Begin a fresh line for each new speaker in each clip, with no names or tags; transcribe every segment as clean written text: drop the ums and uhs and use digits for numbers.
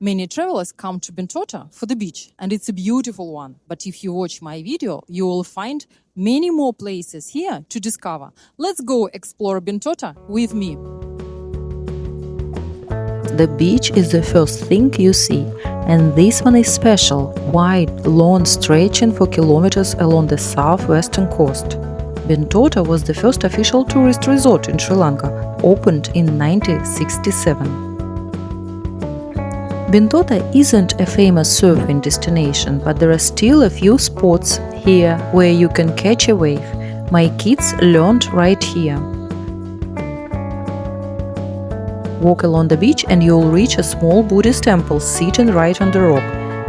Many travelers come to Bentota for the beach, and it's a beautiful one. But if you watch my video, you will find many more places here to discover. Let's go explore Bentota with me.
The beach is the first thing you see, and this one is special, wide lawn stretching for kilometers along the southwestern coast. Bentota was the first official tourist resort in Sri Lanka, opened in 1967. Bentota isn't a famous surfing destination, but there are still a few spots here where you can catch a wave. My kids learned right here. Walk along the beach and you'll reach a small Buddhist temple sitting right on the rock.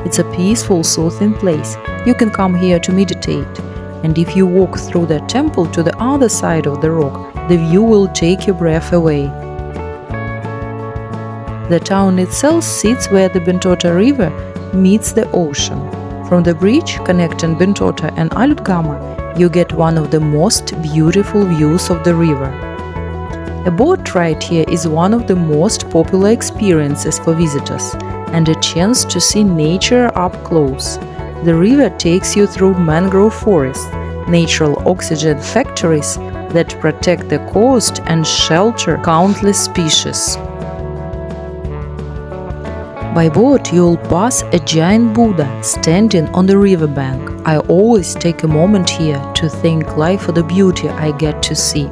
It's a peaceful, soothing place. You can come here to meditate. And if you walk through the temple to the other side of the rock, the view will take your breath away. The town itself sits where the Bentota River meets the ocean. From the bridge connecting Bentota and Alutghama, you get one of the most beautiful views of the river. A boat ride here is one of the most popular experiences for visitors, and a chance to see nature up close. The river takes you through mangrove forests, natural oxygen factories that protect the coast and shelter countless species. By boat, you'll pass a giant Buddha standing on the riverbank. I always take a moment here to thank life for the beauty I get to see.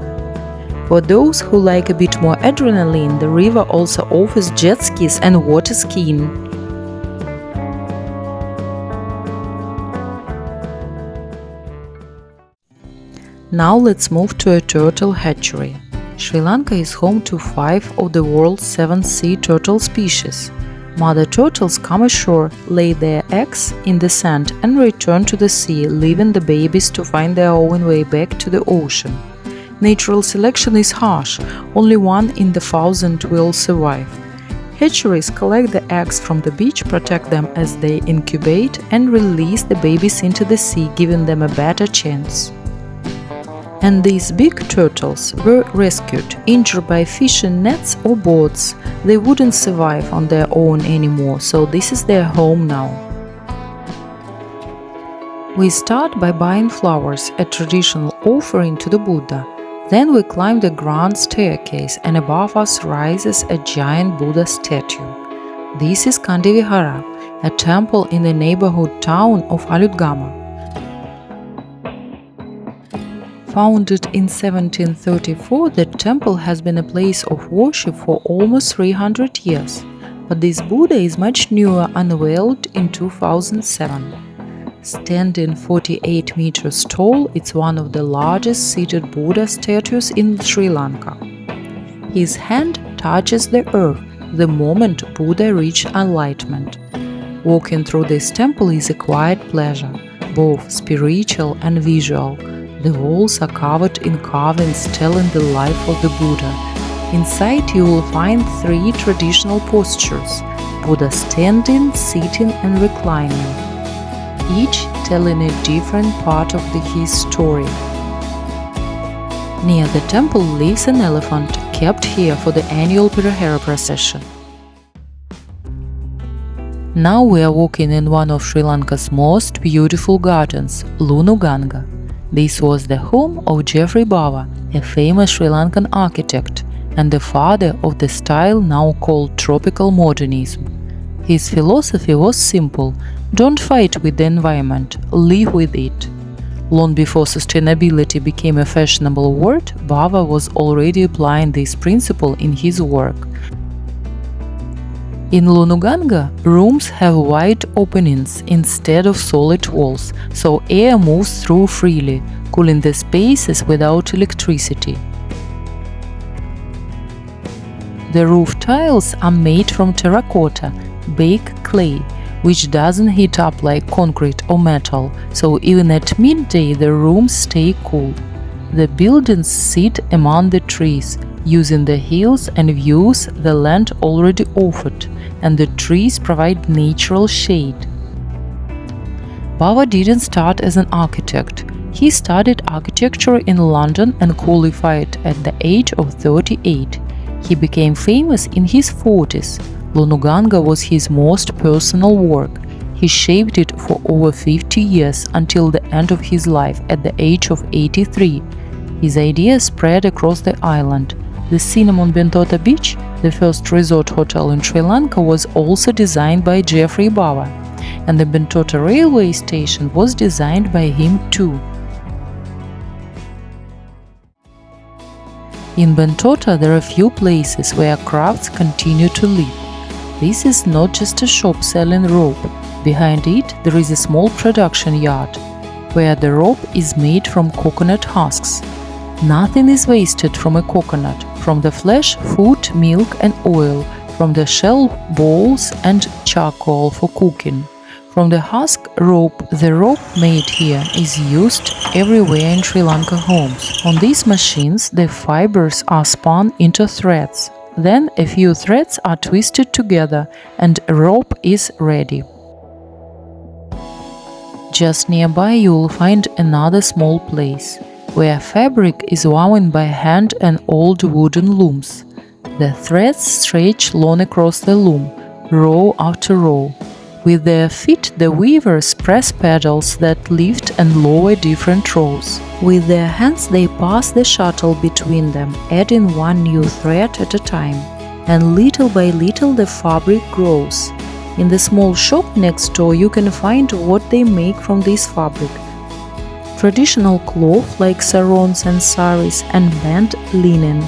For those who like a bit more adrenaline, the river also offers jet skis and water skiing. Now let's move to a turtle hatchery. Sri Lanka is home to 5 of the world's 7 sea turtle species. Mother turtles come ashore, lay their eggs in the sand and return to the sea, leaving the babies to find their own way back to the ocean. Natural selection is harsh, only 1 in 1,000 will survive. Hatcheries collect the eggs from the beach, protect them as they incubate, and release the babies into the sea, giving them a better chance. And these big turtles were rescued, injured by fishing nets or boats. They wouldn't survive on their own anymore, so this is their home now. We start by buying flowers, a traditional offering to the Buddha. Then we climb the grand staircase, and above us rises a giant Buddha statue. This is Kande Viharaya, a temple in the neighborhood town of Alutghama. Founded in 1734, the temple has been a place of worship for almost 300 years, but this Buddha is much newer, unveiled in 2007. Standing 48 meters tall, it's one of the largest seated Buddha statues in Sri Lanka. His hand touches the earth the moment Buddha reached enlightenment. Walking through this temple is a quiet pleasure, both spiritual and visual. The walls are covered in carvings telling the life of the Buddha. Inside you will find 3 traditional postures: Buddha standing, sitting and reclining, each telling a different part of his story. Near the temple lives an elephant, kept here for the annual Perahera procession. Now we are walking in one of Sri Lanka's most beautiful gardens, Lunuganga. This was the home of Geoffrey Bawa, a famous Sri Lankan architect, and the father of the style now called tropical modernism. His philosophy was simple: don't fight with the environment, live with it. Long before sustainability became a fashionable word, Bawa was already applying this principle in his work. In Lunuganga, rooms have wide openings instead of solid walls, so air moves through freely, cooling the spaces without electricity. The roof tiles are made from terracotta, baked clay, which doesn't heat up like concrete or metal, so even at midday the rooms stay cool. The buildings sit among the trees, using the hills and views the land already offered, and the trees provide natural shade. Bawa didn't start as an architect. He studied architecture in London and qualified at the age of 38. He became famous in his 40s. Lunuganga was his most personal work. He shaped it for over 50 years until the end of his life at the age of 83. His ideas spread across the island. The cinnamon Bentota beach, the first resort hotel in Sri Lanka, was also designed by Geoffrey Bawa, and the Bentota railway station was designed by him too. In Bentota there are few places where crafts continue to live. This is not just a shop selling rope. Behind it there is a small production yard, where the rope is made from coconut husks. Nothing is wasted from a coconut, from the flesh, food, milk and oil, from the shell, balls and charcoal for cooking. From the husk rope, the rope made here is used everywhere in Sri Lanka homes. On these machines, the fibers are spun into threads. Then a few threads are twisted together and a rope is ready. Just nearby you will find another small place, where fabric is woven by hand and old wooden looms. The threads stretch long across the loom, row after row. With their feet, the weavers press pedals that lift and lower different rows. With their hands, they pass the shuttle between them, adding one new thread at a time. And little by little, the fabric grows. In the small shop next door, you can find what they make from this fabric. Traditional cloth like sarongs and saris and band linen.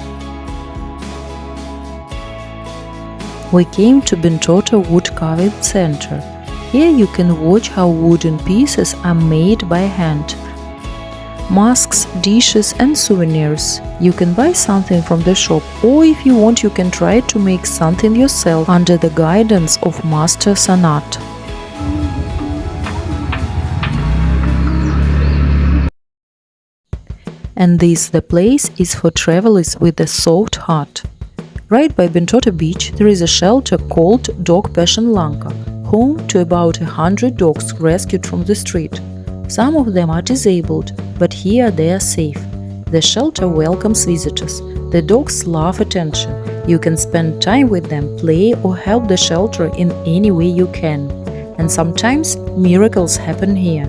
We came to Bentota Wood Carving Center. Here you can watch how wooden pieces are made by hand. Masks, dishes and souvenirs. You can buy something from the shop, or if you want you can try to make something yourself under the guidance of Master Sanat. And this the place is for travelers with a soft heart. Right by Bentota beach there is a shelter called Dog Passion Lanka, home to about 100 dogs rescued from the street. Some of them are disabled, but here they are safe. The shelter welcomes visitors. The dogs love attention. You can spend time with them, play or help the shelter in any way you can. And sometimes miracles happen here.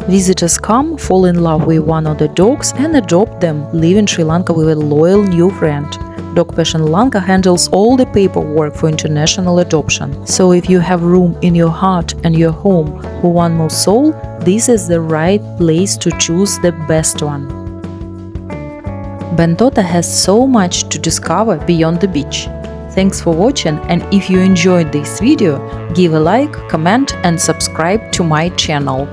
Visitors come, fall in love with one of the dogs and adopt them, leaving Sri Lanka with a loyal new friend. Dog Passion Lanka handles all the paperwork for international adoption. So if you have room in your heart and your home for one more soul, this is the right place to choose the best one. Bentota has so much to discover beyond the beach. Thanks for watching, and if you enjoyed this video, give a like, comment and subscribe to my channel.